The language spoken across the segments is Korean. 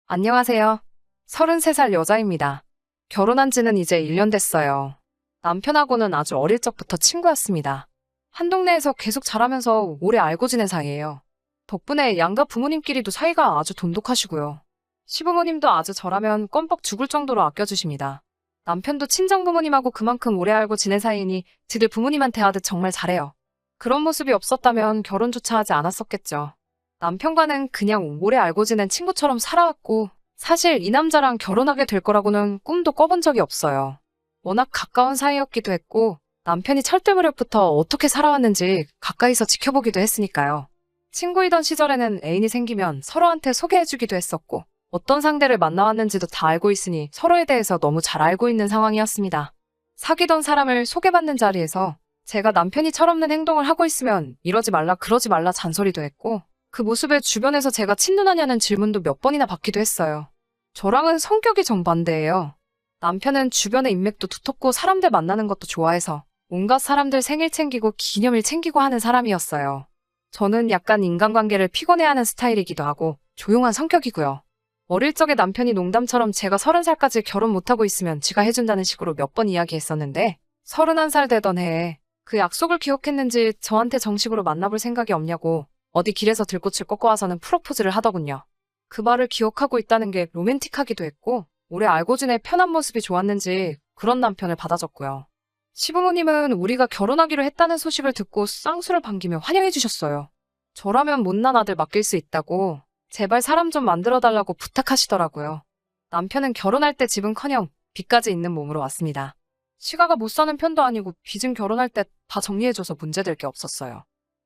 안녕하세요. 33살 여자입니다. 결혼한 지는 이제 1년 됐어요. 남편하고는 아주 어릴 적부터 친구였습니다. 한 동네에서 계속 자라면서 오래 알고 지낸 사이예요. 덕분에 양가 부모님끼리도 사이가 아주 돈독하시고요. 시부모님도 아주 저라면 껌뻑 죽을 정도로 아껴주십니다. 남편도 친정부모님하고 그만큼 오래 알고 지낸 사이니 지들 부모님한테 하듯 정말 잘해요. 그런 모습이 없었다면 결혼조차 하지 않았었겠죠. 남편과는 그냥 오래 알고 지낸 친구처럼 살아왔고, 사실 이 남자랑 결혼하게 될 거라고는 꿈도 꿔본 적이 없어요. 워낙 가까운 사이였기도 했고, 남편이 철들 무렵부터 어떻게 살아왔는지 가까이서 지켜보기도 했으니까요. 친구이던 시절에는 애인이 생기면 서로한테 소개해주기도 했었고, 어떤 상대를 만나왔는지도 다 알고 있으니 서로에 대해서 너무 잘 알고 있는 상황이었습니다. 사귀던 사람을 소개받는 자리에서 제가 남편이 철없는 행동을 하고 있으면 이러지 말라 그러지 말라 잔소리도 했고, 그 모습에 주변에서 제가 친누나냐는 질문도 몇 번이나 받기도 했어요. 저랑은 성격이 정반대예요. 남편은 주변의 인맥도 두텁고 사람들 만나는 것도 좋아해서 온갖 사람들 생일 챙기고 기념일 챙기고 하는 사람이었어요. 저는 약간 인간관계를 피곤해하는 스타일이기도 하고 조용한 성격이고요. 어릴 적에 남편이 농담처럼 제가 30살까지 결혼 못하고 있으면 지가 해준다는 식으로 몇 번 이야기했었는데 31살 되던 해에 그 약속을 기억했는지 저한테 정식으로 만나볼 생각이 없냐고 어디 길에서 들꽃을 꺾어 와서는 프로포즈를 하더군요. 그 말을 기억하고 있다는 게 로맨틱하기도 했고 오래 알고 지내 편한 모습이 좋았는지 그런 남편을 받아줬고요. 시부모님은 우리가 결혼하기로 했다는 소식을 듣고 쌍수를 반기며 환영해 주셨어요. 저라면 못난 아들 맡길 수 있다고 제발 사람 좀 만들어달라고 부탁하시더라고요. 남편은 결혼할 때 집은커녕 빚까지 있는 몸으로 왔습니다. 시가가 못 사는 편도 아니고 빚은 결혼할 때 다 정리해줘서 문제될 게 없었어요.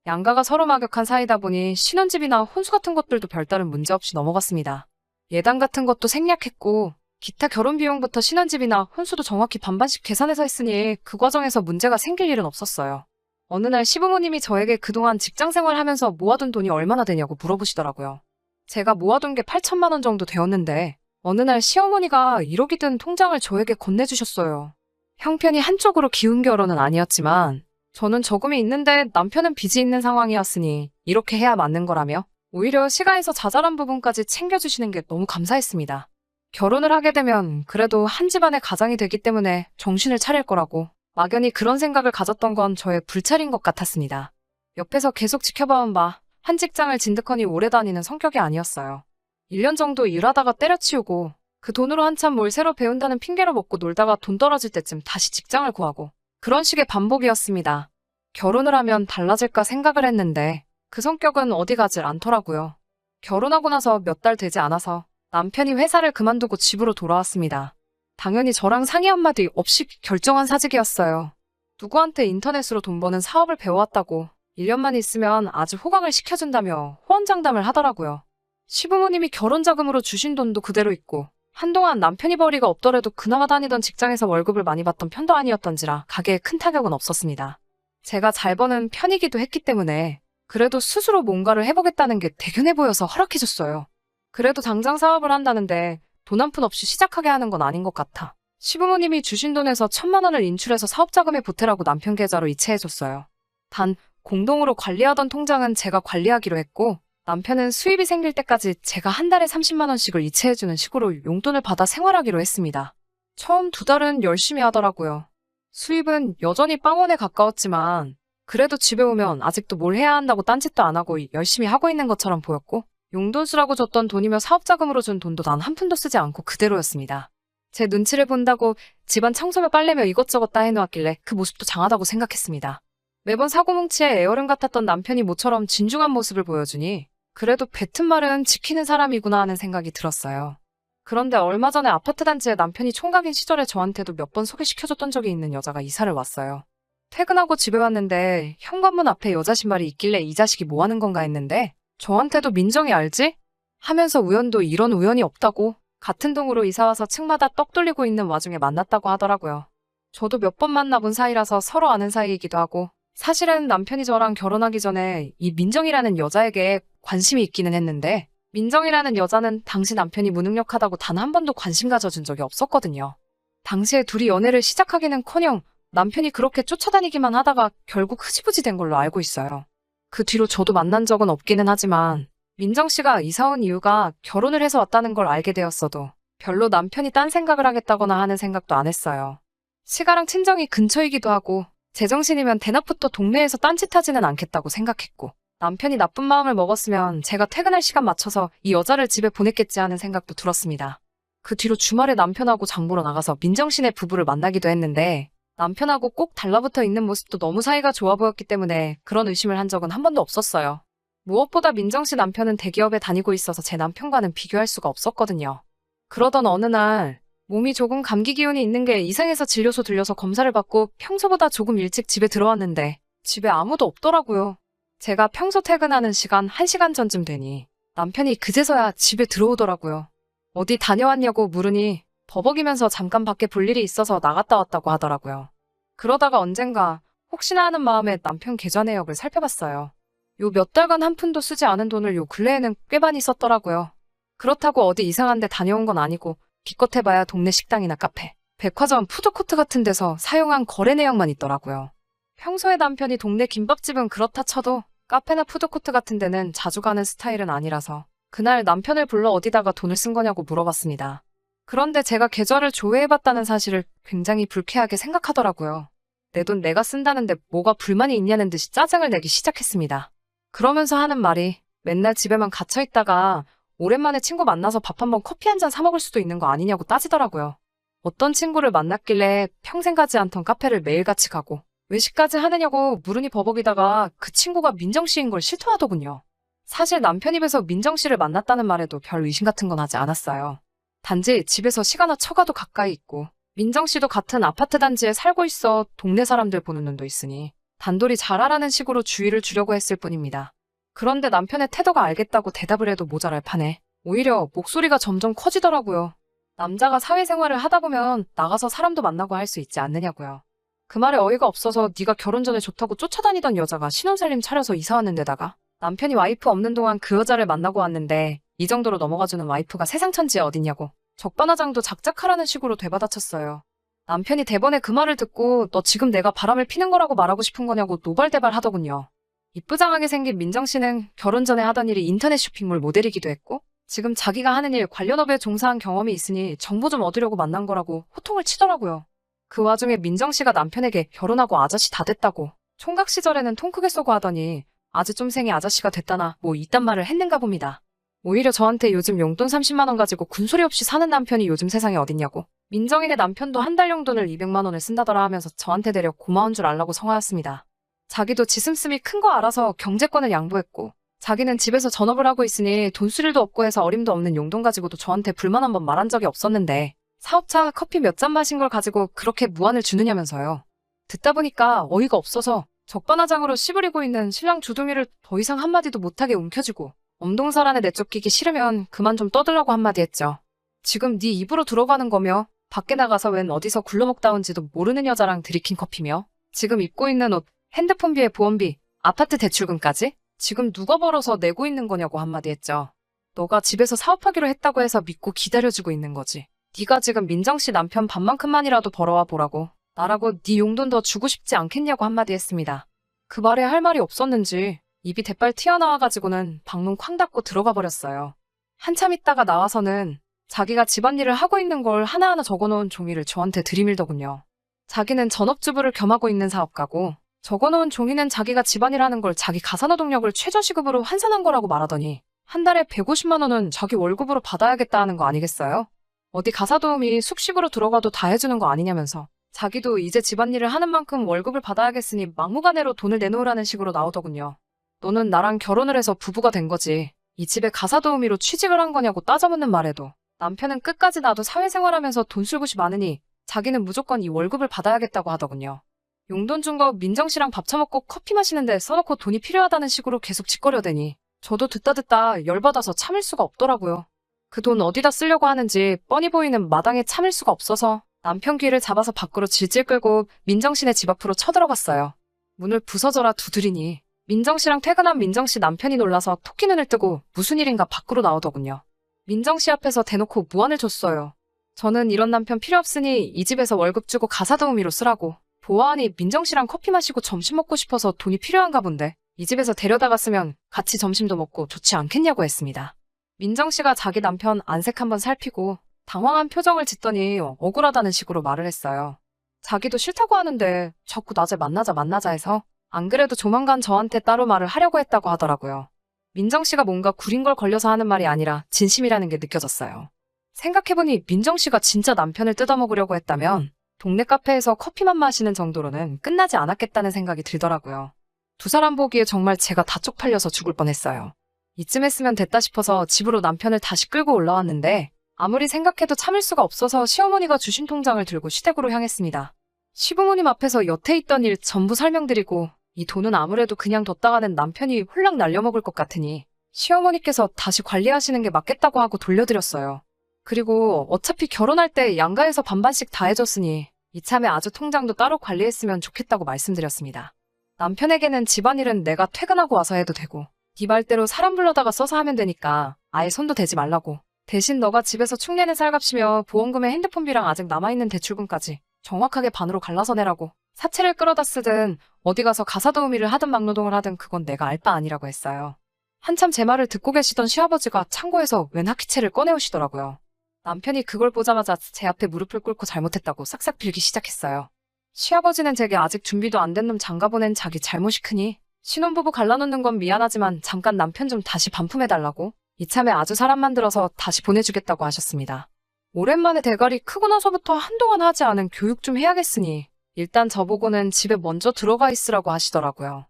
양가가 서로 막역한 사이다 보니 신혼집이나 혼수 같은 것들도 별다른 문제 없이 넘어갔습니다. 예단 같은 것도 생략했고 기타 결혼 비용부터 신혼집이나 혼수도 정확히 반반씩 계산해서 했으니 그 과정에서 문제가 생길 일은 없었어요. 어느 날 시부모님이 저에게 그동안 직장 생활하면서 모아둔 돈이 얼마나 되냐고 물어보시더라고요. 제가 모아둔 게 8천만 원 정도 되었는데 어느 날 시어머니가 1억이 든 통장을 저에게 건네주셨어요. 형편이 한쪽으로 기운 결혼은 아니었지만 저는 저금이 있는데 남편은 빚이 있는 상황이었으니 이렇게 해야 맞는 거라며 오히려 시가에서 자잘한 부분까지 챙겨주시는 게 너무 감사했습니다. 결혼을 하게 되면 그래도 한 집안의 가장이 되기 때문에 정신을 차릴 거라고 막연히 그런 생각을 가졌던 건 저의 불찰인 것 같았습니다. 옆에서 계속 지켜봐온 바 한 직장을 진득하니 오래 다니는 성격이 아니었어요. 1년 정도 일하다가 때려치우고 그 돈으로 한참 뭘 새로 배운다는 핑계로 먹고 놀다가 돈 떨어질 때쯤 다시 직장을 구하고 그런 식의 반복이었습니다. 결혼을 하면 달라질까 생각을 했는데 그 성격은 어디 가질 않더라고요. 결혼하고 나서 몇 달 되지 않아서 남편이 회사를 그만두고 집으로 돌아왔습니다. 당연히 저랑 상의 한마디 없이 결정한 사직이었어요. 누구한테 인터넷으로 돈 버는 사업을 배워왔다고 1년만 있으면 아주 호강을 시켜준다며 호언장담을 하더라고요. 시부모님이 결혼자금으로 주신 돈도 그대로 있고 한동안 남편이 벌이가 없더라도 그나마 다니던 직장에서 월급을 많이 받던 편도 아니었던지라 가게에 큰 타격은 없었습니다. 제가 잘 버는 편이기도 했기 때문에 그래도 스스로 뭔가를 해보겠다는 게 대견해 보여서 허락해줬어요. 그래도 당장 사업을 한다는데 돈 한 푼 없이 시작하게 하는 건 아닌 것 같아. 시부모님이 주신 돈에서 1,000만 원을 인출해서 사업자금에 보태라고 남편 계좌로 이체해줬어요. 단 공동으로 관리하던 통장은 제가 관리하기로 했고 남편은 수입이 생길 때까지 제가 한 달에 30만 원씩을 이체해주는 식으로 용돈을 받아 생활하기로 했습니다. 처음 2달은 열심히 하더라고요. 수입은 여전히 빵원에 가까웠지만 그래도 집에 오면 아직도 뭘 해야 한다고 딴짓도 안 하고 열심히 하고 있는 것처럼 보였고 용돈 쓰라고 줬던 돈이며 사업자금으로 준 돈도 단 한 푼도 쓰지 않고 그대로였습니다. 제 눈치를 본다고 집안 청소며 빨래며 이것저것 다 해놓았길래 그 모습도 장하다고 생각했습니다. 매번 사고뭉치에 애어른 같았던 남편이 모처럼 진중한 모습을 보여주니 그래도 뱉은 말은 지키는 사람이구나 하는 생각이 들었어요. 그런데 얼마 전에 아파트 단지에 남편이 총각인 시절에 저한테도 몇 번 소개시켜줬던 적이 있는 여자가 이사를 왔어요. 퇴근하고 집에 왔는데 현관문 앞에 여자 신발이 있길래 이 자식이 뭐 하는 건가 했는데 저한테도 민정이 알지? 하면서 우연도 이런 우연이 없다고 같은 동으로 이사와서 층마다 떡 돌리고 있는 와중에 만났다고 하더라고요. 저도 몇 번 만나본 사이라서 서로 아는 사이이기도 하고 사실은 남편이 저랑 결혼하기 전에 이 민정이라는 여자에게 관심이 있기는 했는데 민정이라는 여자는 당시 남편이 무능력하다고 단 한 번도 관심 가져준 적이 없었거든요. 당시에 둘이 연애를 시작하기는커녕 남편이 그렇게 쫓아다니기만 하다가 결국 흐지부지 된 걸로 알고 있어요. 그 뒤로 저도 만난 적은 없기는 하지만 민정 씨가 이사 온 이유가 결혼을 해서 왔다는 걸 알게 되었어도 별로 남편이 딴 생각을 하겠다거나 하는 생각도 안 했어요. 시가랑 친정이 근처이기도 하고 제정신이면 대낮부터 동네에서 딴짓하지는 않겠다고 생각했고 남편이 나쁜 마음을 먹었으면 제가 퇴근할 시간 맞춰서 이 여자를 집에 보냈겠지 하는 생각도 들었습니다. 그 뒤로 주말에 남편하고 장 보러 나가서 민정 씨네 부부를 만나기도 했는데 남편하고 꼭 달라붙어 있는 모습도 너무 사이가 좋아 보였기 때문에 그런 의심을 한 적은 한 번도 없었어요. 무엇보다 민정 씨 남편은 대기업에 다니고 있어서 제 남편과는 비교할 수가 없었거든요. 그러던 어느 날 몸이 조금 감기 기운이 있는 게 이상해서 진료소 들려서 검사를 받고 평소보다 조금 일찍 집에 들어왔는데 집에 아무도 없더라고요. 제가 평소 퇴근하는 시간 1시간 전쯤 되니 남편이 그제서야 집에 들어오더라고요. 어디 다녀왔냐고 물으니 버벅이면서 잠깐 밖에 볼 일이 있어서 나갔다 왔다고 하더라고요. 그러다가 언젠가 혹시나 하는 마음에 남편 계좌 내역을 살펴봤어요. 요 몇 달간 한 푼도 쓰지 않은 돈을 요 근래에는 꽤 많이 썼더라고요. 그렇다고 어디 이상한 데 다녀온 건 아니고 기껏 해봐야 동네 식당이나 카페, 백화점, 푸드코트 같은 데서 사용한 거래 내역만 있더라고요. 평소에 남편이 동네 김밥집은 그렇다 쳐도 카페나 푸드코트 같은 데는 자주 가는 스타일은 아니라서 그날 남편을 불러 어디다가 돈을 쓴 거냐고 물어봤습니다. 그런데 제가 계좌를 조회해봤다는 사실을 굉장히 불쾌하게 생각하더라고요. 내 돈 내가 쓴다는데 뭐가 불만이 있냐는 듯이 짜증을 내기 시작했습니다. 그러면서 하는 말이 맨날 집에만 갇혀있다가 오랜만에 친구 만나서 밥 한번 커피 한 잔 사 먹을 수도 있는 거 아니냐고 따지더라고요. 어떤 친구를 만났길래 평생 가지 않던 카페를 매일같이 가고 외식까지 하느냐고 물으니 버벅이다가 그 친구가 민정 씨인 걸 실토하더군요. 사실 남편 입에서 민정 씨를 만났다는 말에도 별 의심 같은 건 하지 않았어요. 단지 집에서 시가나 처가도 가까이 있고 민정 씨도 같은 아파트 단지에 살고 있어 동네 사람들 보는 눈도 있으니 단돌이 잘하라는 식으로 주의를 주려고 했을 뿐입니다. 그런데 남편의 태도가 알겠다고 대답을 해도 모자랄 판에 오히려 목소리가 점점 커지더라고요. 남자가 사회생활을 하다 보면 나가서 사람도 만나고 할 수 있지 않느냐고요. 그 말에 어이가 없어서 네가 결혼 전에 좋다고 쫓아다니던 여자가 신혼살림 차려서 이사 왔는데다가 남편이 와이프 없는 동안 그 여자를 만나고 왔는데 이 정도로 넘어가주는 와이프가 세상 천지에 어딨냐고 적반하장도 작작하라는 식으로 되받아쳤어요. 남편이 대번에 그 말을 듣고 너 지금 내가 바람을 피는 거라고 말하고 싶은 거냐고 노발대발 하더군요. 이쁘장하게 생긴 민정 씨는 결혼 전에 하던 일이 인터넷 쇼핑몰 모델이기도 했고 지금 자기가 하는 일 관련 업에 종사한 경험이 있으니 정보 좀 얻으려고 만난 거라고 호통을 치더라고요. 그 와중에 민정 씨가 남편에게 결혼하고 아저씨 다 됐다고 총각 시절에는 통 크게 쏘고 하더니 아주 쫌생이 아저씨가 됐다나 뭐 이딴 말을 했는가 봅니다. 오히려 저한테 요즘 용돈 30만 원 가지고 군소리 없이 사는 남편이 요즘 세상에 어딨냐고 민정이네 남편도 한 달 용돈을 200만 원을 쓴다더라 하면서 저한테 대려 고마운 줄 알라고 성화였습니다. 자기도 지슴씀이 큰 거 알아서 경제권을 양보했고 자기는 집에서 전업을 하고 있으니 돈 쓸 일도 없고 해서 어림도 없는 용돈 가지고도 저한테 불만 한번 말한 적이 없었는데 사업차 커피 몇 잔 마신 걸 가지고 그렇게 무안을 주느냐면서요. 듣다 보니까 어이가 없어서 적반하장으로 씨부리고 있는 신랑 주둥이를 더 이상 한마디도 못하게 움켜쥐고 엄동설 안에 내쫓기기 싫으면 그만 좀 떠들라고 한마디 했죠. 지금 네 입으로 들어가는 거며 밖에 나가서 웬 어디서 굴러먹다 온지도 모르는 여자랑 들이킨 커피며 지금 입고 있는 옷, 핸드폰비에 보험비, 아파트 대출금까지 지금 누가 벌어서 내고 있는 거냐고 한마디 했죠. 너가 집에서 사업하기로 했다고 해서 믿고 기다려주고 있는 거지. 네가 지금 민정씨 남편 반만큼만이라도 벌어와 보라고 나라고 네 용돈 더 주고 싶지 않겠냐고 한마디 했습니다. 그 말에 할 말이 없었는지 입이 대빨 튀어나와가지고는 방문 쾅 닫고 들어가 버렸어요. 한참 있다가 나와서는 자기가 집안일을 하고 있는 걸 하나하나 적어놓은 종이를 저한테 들이밀더군요. 자기는 전업주부를 겸하고 있는 사업가고 적어놓은 종이는 자기가 집안일하는 걸 자기 가사노동력을 최저시급으로 환산한 거라고 말하더니 한 달에 150만 원은 자기 월급으로 받아야겠다 하는 거 아니겠어요? 어디 가사도우미 숙식으로 들어가도 다 해주는 거 아니냐면서 자기도 이제 집안일을 하는 만큼 월급을 받아야겠으니 막무가내로 돈을 내놓으라는 식으로 나오더군요. 너는 나랑 결혼을 해서 부부가 된 거지. 이 집에 가사도우미로 취직을 한 거냐고 따져묻는 말에도 남편은 끝까지 나도 사회생활하면서 돈 쓸 곳이 많으니 자기는 무조건 이 월급을 받아야겠다고 하더군요. 용돈 준 거 민정 씨랑 밥 처먹고 커피 마시는데 써놓고 돈이 필요하다는 식으로 계속 짓거려대니 저도 듣다 열받아서 참을 수가 없더라고요. 그 돈 어디다 쓰려고 하는지 뻔히 보이는 마당에 참을 수가 없어서 남편 귀를 잡아서 밖으로 질질 끌고 민정 씨네 집 앞으로 쳐들어갔어요. 문을 부서져라 두드리니 민정 씨랑 퇴근한 민정 씨 남편이 놀라서 토끼 눈을 뜨고 무슨 일인가 밖으로 나오더군요. 민정 씨 앞에서 대놓고 무안을 줬어요. 저는 이런 남편 필요 없으니 이 집에서 월급 주고 가사도우미로 쓰라고. 보아하니 민정 씨랑 커피 마시고 점심 먹고 싶어서 돈이 필요한가 본데 이 집에서 데려다 갔으면 같이 점심도 먹고 좋지 않겠냐고 했습니다. 민정 씨가 자기 남편 안색 한번 살피고 당황한 표정을 짓더니 억울하다는 식으로 말을 했어요. 자기도 싫다고 하는데 자꾸 낮에 만나자 해서 안 그래도 조만간 저한테 따로 말을 하려고 했다고 하더라고요. 민정 씨가 뭔가 구린 걸 걸려서 하는 말이 아니라 진심이라는 게 느껴졌어요. 생각해보니 민정 씨가 진짜 남편을 뜯어먹으려고 했다면 동네 카페에서 커피만 마시는 정도로는 끝나지 않았겠다는 생각이 들더라고요. 두 사람 보기에 정말 제가 다 쪽팔려서 죽을 뻔했어요. 이쯤 했으면 됐다 싶어서 집으로 남편을 다시 끌고 올라왔는데 아무리 생각해도 참을 수가 없어서 시어머니가 주신 통장을 들고 시댁으로 향했습니다. 시부모님 앞에서 여태 있던 일 전부 설명드리고 이 돈은 아무래도 그냥 뒀다가는 남편이 홀랑 날려먹을 것 같으니 시어머니께서 다시 관리하시는 게 맞겠다고 하고 돌려드렸어요. 그리고 어차피 결혼할 때 양가에서 반반씩 다 해줬으니 이참에 아주 통장도 따로 관리했으면 좋겠다고 말씀드렸습니다. 남편에게는 집안일은 내가 퇴근하고 와서 해도 되고 네 말대로 사람 불러다가 써서 하면 되니까 아예 손도 대지 말라고. 대신 너가 집에서 축내는 살갑시며 보험금에 핸드폰비랑 아직 남아있는 대출금까지 정확하게 반으로 갈라서 내라고. 사채를 끌어다 쓰든 어디 가서 가사도우미를 하든 막노동을 하든 그건 내가 알 바 아니라고 했어요. 한참 제 말을 듣고 계시던 시아버지가 창고에서 웬 학기채를 꺼내오시더라고요. 남편이 그걸 보자마자 제 앞에 무릎을 꿇고 잘못했다고 싹싹 빌기 시작했어요. 시아버지는 제게 아직 준비도 안 된 놈 장가보낸 자기 잘못이 크니 신혼부부 갈라놓는 건 미안하지만 잠깐 남편 좀 다시 반품해달라고 이참에 아주 사람 만들어서 다시 보내주겠다고 하셨습니다. 오랜만에 대가리 크고 나서부터 한동안 하지 않은 교육 좀 해야겠으니 일단 저보고는 집에 먼저 들어가 있으라고 하시더라고요.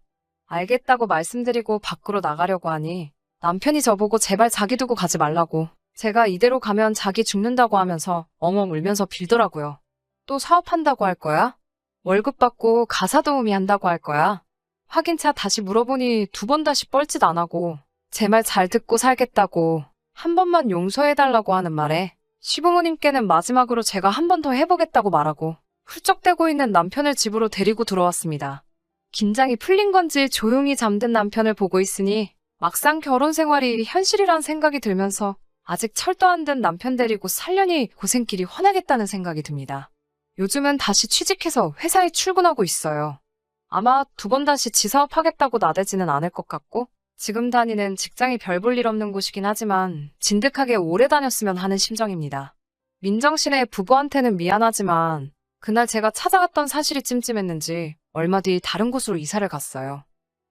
알겠다고 말씀드리고 밖으로 나가려고 하니 남편이 저보고 제발 자기 두고 가지 말라고. 제가 이대로 가면 자기 죽는다고 하면서 엉엉 울면서 빌더라고요. 또 사업한다고 할 거야? 월급 받고 가사도우미 한다고 할 거야? 확인차 다시 물어보니 두 번 다시 뻘짓 안 하고 제 말 잘 듣고 살겠다고 한 번만 용서해달라고 하는 말에 시부모님께는 마지막으로 제가 한 번 더 해보겠다고 말하고 훌쩍대고 있는 남편을 집으로 데리고 들어왔습니다. 긴장이 풀린 건지 조용히 잠든 남편을 보고 있으니 막상 결혼 생활이 현실이란 생각이 들면서 아직 철도 안 든 남편 데리고 살려니 고생길이 훤하겠다는 생각이 듭니다. 요즘은 다시 취직해서 회사에 출근하고 있어요. 아마 두 번 다시 지사업하겠다고 나대지는 않을 것 같고 지금 다니는 직장이 별 볼 일 없는 곳이긴 하지만 진득하게 오래 다녔으면 하는 심정입니다. 민정 씨네 부부한테는 미안하지만 그날 제가 찾아갔던 사실이 찜찜했는지 얼마 뒤 다른 곳으로 이사를 갔어요.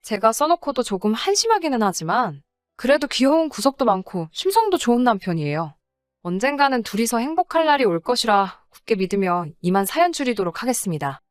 제가 써놓고도 조금 한심하기는 하지만 그래도 귀여운 구석도 많고 심성도 좋은 남편이에요. 언젠가는 둘이서 행복할 날이 올 것이라 굳게 믿으며 이만 사연 줄이도록 하겠습니다.